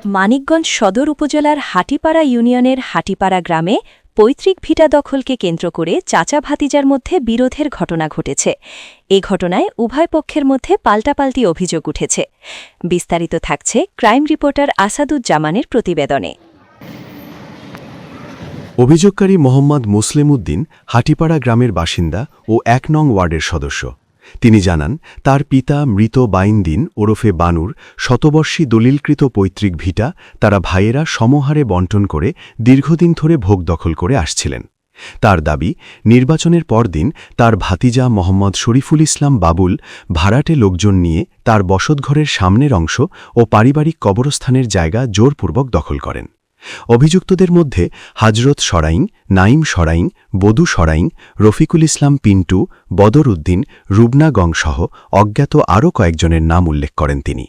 মানিকগঞ্জ সদর উপজেলার হাটিপাড়া ইউনিয়নের হাটিপাড়া গ্রামে পৈতৃক ভিটা দখলকে কেন্দ্র করে চাচা ভাতিজার মধ্যে বিরোধের ঘটনা ঘটেছে। এ ঘটনায় উভয় পক্ষের মধ্যে পাল্টাপাল্টি অভিযোগ উঠেছে। বিস্তারিত থাকছে ক্রাইম রিপোর্টার আসাদুজ্জামানের প্রতিবেদনে। অভিযোগকারী মোহাম্মদ মুসলিম উদ্দিন হাটিপাড়া গ্রামের বাসিন্দা ও ১ নং ওয়ার্ডের সদস্য। তিনি জানান, তার পিতা মৃত বাইনদিন ওরফে বানুর শতবর্ষী দলিলকৃত পৈতৃক ভিটা তারা ভাইয়েরা সমহারে বণ্টন করে দীর্ঘদিন ধরে ভোগ দখল করে আসছিলেন। তার দাবি, নির্বাচনের পরদিন তার ভাতিজা মোহাম্মদ শরীফুল ইসলাম বাবুল ভাড়াটে লোকজন নিয়ে তার বসতঘরের সামনের অংশ ও পারিবারিক কবরস্থানের জায়গা জোরপূর্বক দখল করেন। অভিযুক্তদের মধ্যে হাজরত সরাইং, নাইম সরাইং, বদু সরাইং, রফিকুল ইসলাম পিন্টু, বদর উদ্দিন, রুবনা গংসহ অজ্ঞাত আরও কয়েকজনের নাম উল্লেখ করেন তিনি।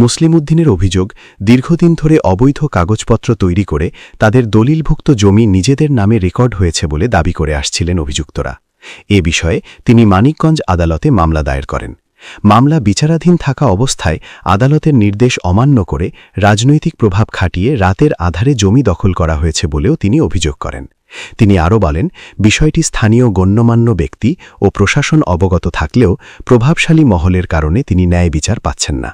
মুসলিম উদ্দিনের অভিযোগ, দীর্ঘদিন ধরে অবৈধ কাগজপত্র তৈরি করে তাদের দলিলভুক্ত জমি নিজেদের নামে রেকর্ড হয়েছে বলে দাবি করে আসছিলেন অভিযুক্তরা। এ বিষয়ে তিনি মানিকগঞ্জ আদালতে মামলা দায়ের করেন। মামলা বিচারাধীন থাকা অবস্থায় আদালতের নির্দেশ অমান্য করে রাজনৈতিক প্রভাব খাটিয়ে রাতের আধারে জমি দখল করা হয়েছে বলেও তিনি অভিযোগ করেন। তিনি আরও বলেন, বিষয়টি স্থানীয় গণ্যমান্য ব্যক্তি ও প্রশাসন অবগত থাকলেও প্রভাবশালী মহলের কারণে তিনি ন্যায় বিচার পাচ্ছেন না।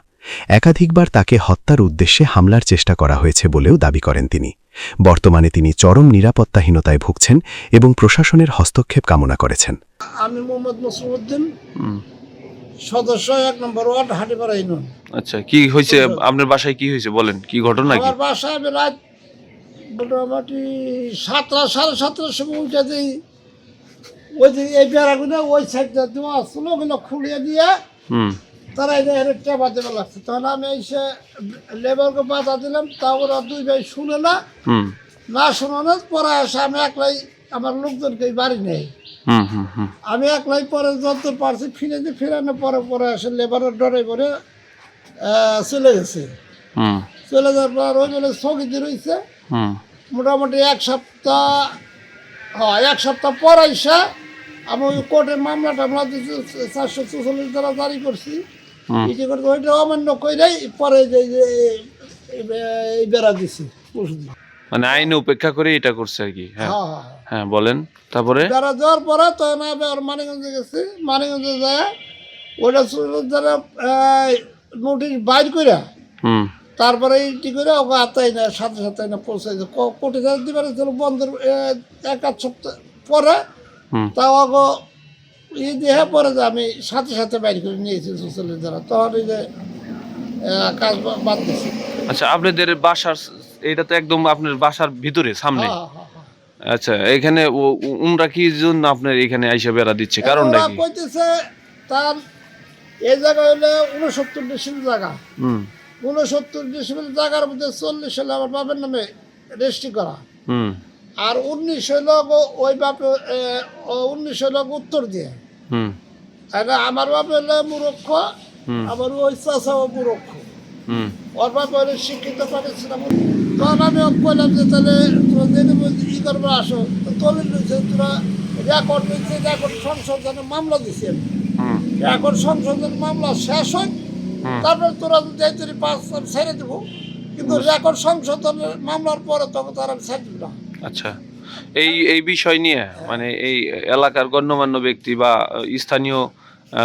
একাধিকবার তাকে হত্যার উদ্দেশ্যে হামলার চেষ্টা করা হয়েছে বলেও দাবি করেন তিনি। বর্তমানে তিনি চরম নিরাপত্তাহীনতায় ভুগছেন এবং প্রশাসনের হস্তক্ষেপ কামনা করেছেন। আমি মোহাম্মদ মুসলিম উদ্দিন, সদস্য ১ নম্বর ওয়ার্ড, হাটিপাড়া ইউনিয়ন। আচ্ছা, কি হয়েছে আপনার বাসায়? কি হয়েছে বলেন, কি ঘটনা? কি আমার বাসায় আমি রাত মোটামুটি ৭টা সাড়ে ৭টার সময় উঠে দিই। ওই যে এই বেড়াগুলো ওই সাইডটা দেওয়া আসলো, ওগুলো খুলিয়ে দিয়ে তারা এটা টেপা দেবে লাগছে। তখন আমি এসে লেবারকে বাধা দিলাম, তা ওরা দুই ভাই শুনে না শোনানোর পরে এসে আমি একলাই আমার লোকজনকে বাড়ি নেই। আমি একলাই পরে যত পারছি ফিরানোর পরে এসে লেবারের ডরে পরে চলে গেছে। চলে যাওয়ার পর ওই বলে স্থগিত রয়েছে। মোটামুটি এক সপ্তাহ পর এসে আমি ওই কোর্টে মামলা টামলা দিচ্ছি, 444 দ্বারা জারি করছি। ওইটা অমান্য করে পরে বেড়া দিছি। মানে আইন উপেক্ষা করে এটা করছে আর কি? হ্যাঁ বলেন। তারপরে বেড়া যাওয়ার পরে তখন আমি আর মানিকগঞ্জে গেছি। মানিকগঞ্জে যায় ওইটা যারা নোটিশ বাইর করে তারপরে ইটি করে ওকে আতাই না, সাথে সাথে না পৌঁছাইছে। কোটি দিবার বন্ধের 1-8 সপ্তাহ পরে তাও আগে দিয়ে পরে যে আমি সাথে সাথে বাইর করে নিয়েছি সোশ্যালের দ্বারা, তখন এই যে কাজ বাদ দিয়েছি। আচ্ছা, আপনাদের বাসার এটা তো একদম আপনার বাসার ভিতরে সামনে? আচ্ছা, এখানে উমরা কি জন্য আপনার এখানে আইসা বেড়া দিচ্ছে, কারণটা কি? কইতেছে তার এই জায়গা হলে 69 ডিসিমিল জায়গা। 69 ডিসিমিল জায়গার মধ্যে 40 সালে আমার বাপের নামে রেজিস্ট্রি করা, আর 19 হইল ওই বাপে 19 হইল উত্তর দিয়ে। আমার বাপে হলে মুরক্ষ, আমার ওই চাষাও মুরক্ষ। ওর বাপে হলে শিক্ষিত পাঠিয়েছিলাম। তখন আমি কইলাম যে তাহলে তোরা ই করবো আসো, দলিল নিচ্ছে, তোরা রেকর্ড নিচ্ছে, রেকর্ড সংশোধনের মামলা দিচ্ছি আমি। রেকর্ড সংশোধনের মামলা শেষ হয়, তারপরে তোরা যদি 5 ছেড়ে দেবো, কিন্তু রেকর্ড সংশোধনের মামলার পরে তখন তারা ছেড়ে দেব না। আচ্ছা, এই বিষয় নিয়ে মানে এই এলাকার গণ্যমান্য ব্যক্তি বা স্থানীয়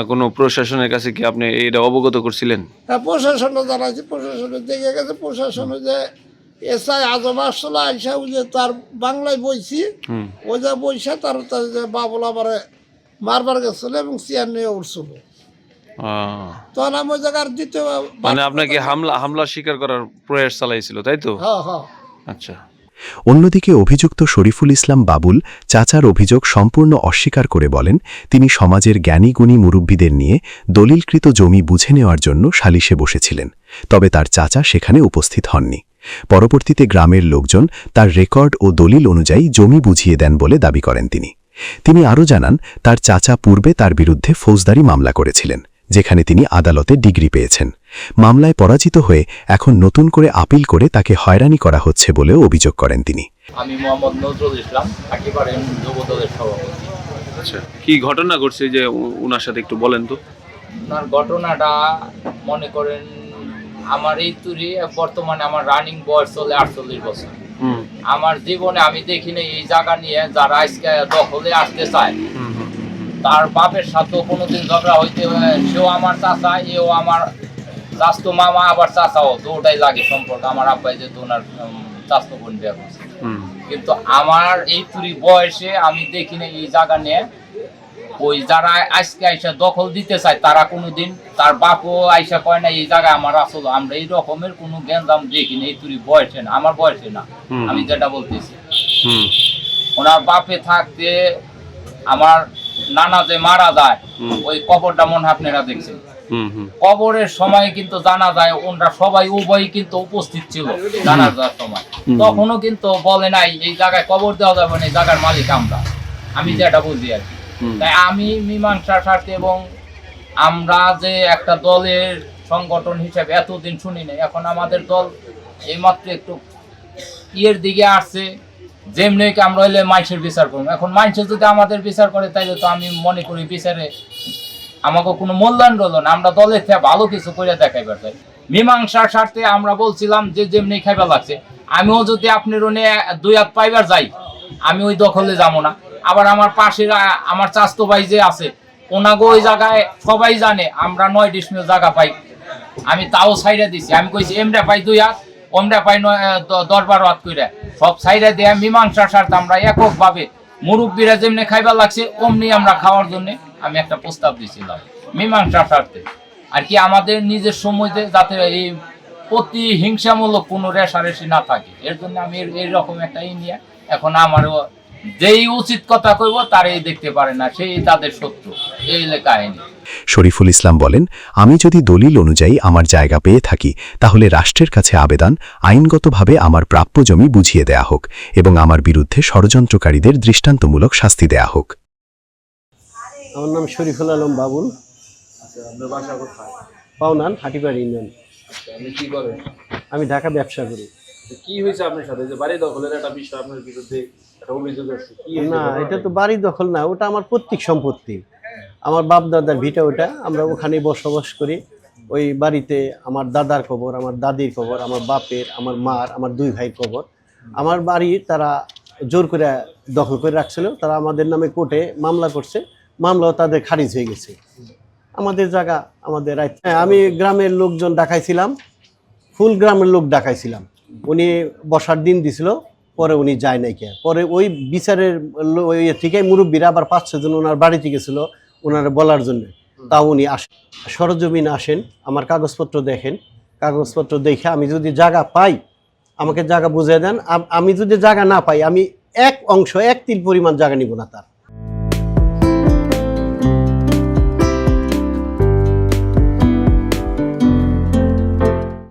কোনো প্রশাসনের কাছে কি আপনি এটা অবগত করছিলেন? হ্যাঁ, প্রশাসনও জানাইছি। প্রশাসনে দেখে গেছে, প্রশাসনে যে এসআই আজম আসলে আইসা ওই যে তার বাংলায় বইছি, ওই যে বইসা তার যে বাবুল আমারে মারবার গেছিল এবং চেয়ার নিয়ে উঠছিল। তখন আমি ওই জায়গার দ্বিতীয় মানে আপনাকে হামলা শিকার করার প্রয়াস চালাইছিল, তাই তো? হ্যাঁ। আচ্ছা। অন্যদিকে অভিযুক্ত শরীফুল ইসলাম বাবুল চাচার অভিযোগ সম্পূর্ণ অস্বীকার করে বলেন, তিনি সমাজের জ্ঞানীগুণী মুরব্বীদের নিয়ে দলিলকৃত জমি বুঝে নেওয়ার জন্য সালিশে বসেছিলেন, তবে তার চাচা সেখানে উপস্থিত হননি। পরবর্তীতে গ্রামের লোকজন তার রেকর্ড ও দলিল অনুযায়ী জমি বুঝিয়ে দেন বলে দাবি করেন তিনি আরও জানান, তার চাচা পূর্বে তার বিরুদ্ধে ফৌজদারি মামলা করেছিলেন, যেখানে তিনি আদালতে ডিগ্রি পেয়েছেন। মামলায় পরাজিত হয়ে এখন নতুন করে আপিল করে তাকে হয়রানি করা হচ্ছে বলেও অভিযোগ করেন তিনি। আমি মোহাম্মদ নজরুল ইসলাম, হাটিপাড়া যুবদলের সভাপতি। আচ্ছা, কি ঘটনা ঘটছে যে ওনার সাথে একটু বলেন তো? ওনার ঘটনাটা মনে করেন আমার এই তুরি বর্তমানে আমার রানিং বয়স চলে 48 বছর। আমার জীবনে আমি দেখিনি এই জায়গা নিয়ে যারা আজকে দখলে আসতে চায় তার বাপের সাথেও কোনোদিন ঝগড়া হইতে, সেও আমার চাচা, এও আমার চাস্তো মামা, আবার চাচাও, দুটাই লাগে সম্পর্ক। আমার আব্বাই যে ওনার চাস্তো বোন বিয়ে করছে, কিন্তু আমার এই তুরি বয়সে আমি দেখিনি এই জায়গা নিয়ে ওই যারা আজকে আইসা দখল দিতে চায় তারা কোনোদিন তার বাপও আইসা কয় না এই জায়গায় আমার আসলো। আমরা এই রকমের কোনো গ্যাঞ্জাম দেখিনি এই তুরি বয়সে না, আমার বয়সে না, আমি যেটা বলতেছি। ওনার বাপে থাকতে আমার নানা যে মারা যায় ওই কবরটা মনে হয় আপনারা দেখছেন, কবরের সময় কিন্তু জানা যায় ওনারা সবাই উভয় কিন্তু উপস্থিত ছিল জানাজার সময়। তখনও কিন্তু বলে নাই এই জায়গায় কবর দেওয়া যাবে না, এই জায়গার মালিক আমরা, আমি যেটা বুঝি আর কি। তাই আমি মীমাংসার স্বার্থে এবং আমরা যে একটা দলের সংগঠন হিসেবে এতদিন শুনি না, এখন আমাদের দল এইমাত্র একটু ইয়ের দিকে আসছে, যেমনি আমরা হইলে মানুষের বিচার করবো। এখন মানুষের যদি আমাদের বিচার করে তাইলে তো আমি মনে করি বিচারে আমাকে কোনো মূল্যায়ন রইল না, আমরা দলের থেকে ভালো কিছু করে দেখাইবার চাই। মীমাংসার স্বার্থে আমরা বলছিলাম যে যেমনি খাইবার লাগছে, আমিও যদি আপনার দুই হাত পাইবার যাই আমি ওই দখলে যাবো না। আবার আমার পাশের আমার চাস্তো ভাই যে আছে ওনাগো ওই জায়গায় সবাই জানে আমরা 9 ডিসমিল জায়গা পাই, আমি তাও সাইডে দিছি। আমি কইছি এমরা পাই 2 হাত, ওমরা পাই 10-12 হাত করে, সব সাইডে দিয়ে মীমাংসার স্বার্থে আমরা এককভাবে মুরব্বীরা যেমনি খাইবার লাগছে অমনি আমরা খাওয়ার জন্য আমি একটা প্রস্তাব দিয়েছিলাম মীমাংসার স্বার্থে আর কি, আমাদের নিজের সময়তে যাতে এই প্রতিহিংসামূলক কোনো রেশারেশি না থাকে, এর জন্য আমি এইরকম একটা নিয়ে এখন আমারও যেই উচিত কথা কইব তারাই দেখতে পারে না, সেই তাদের সত্য, এই কাহিনী। শরীফুল ইসলাম বলেন, আমি যদি দলিল অনুযায়ী আমার জায়গা পেয়ে থাকি তাহলে রাষ্ট্রের কাছে আবেদন আইনগতভাবে আমার প্রাপ্য জমি বুঝিয়ে দেয়া হোক এবং আমার বিরুদ্ধে ষড়যন্ত্রকারীদের দৃষ্টান্তমূলক শাস্তি দেয়া হোক। আমার নাম শরীফুল আলম বাবুল। পাওনান হাটিপাড়া ইউনিয়ন। কি করেন? আমি ঢাকা ব্যবসা করি। কি হয়েছে আপনার সাথে যে বাড়ি দখলের একটা বিষয় আপনার বিরুদ্ধে একটা অভিযোগ আছে? কি না, এটা তো বাড়ি দখল না, ওটা আমার পৈতৃক সম্পত্তি, আমার বাপ দাদার ভিটা ওটা, আমরা ওখানে বসবাস করি। ওই বাড়িতে আমার দাদার কবর, আমার দাদির কবর, আমার বাপের, আমার মার, আমার 2 ভাইয়ের কবর। আমার বাড়ি তারা জোর করে দখল করে রাখছিল, তারা আমাদের নামে কোর্টে মামলা করছে, মামলাও তাদের খারিজ হয়ে গেছে। আমাদের জায়গা আমাদের রাইট। আমি গ্রামের লোকজন ডাকাইছিলাম, ফুল গ্রামের লোক ডাকাইছিলাম, উনি বসার দিন দিছিল, পরে উনি যায় নাই কে। পরে ওই বিচারের থেকে মুরব্বীরা আবার 5-6 জন ওনার বাড়িতে গেছিল ওনারা বলার জন্য, তাও উনি আসেন, সরজমিন আসেন, আমার কাগজপত্র দেখেন, কাগজপত্র দেখে আমি যদি জায়গা পাই আমাকে জায়গা বুঝিয়ে দেন। আমি যদি জায়গা না পাই আমি 1 অংশ 1 তিল পরিমাণ জায়গা নিব না তার।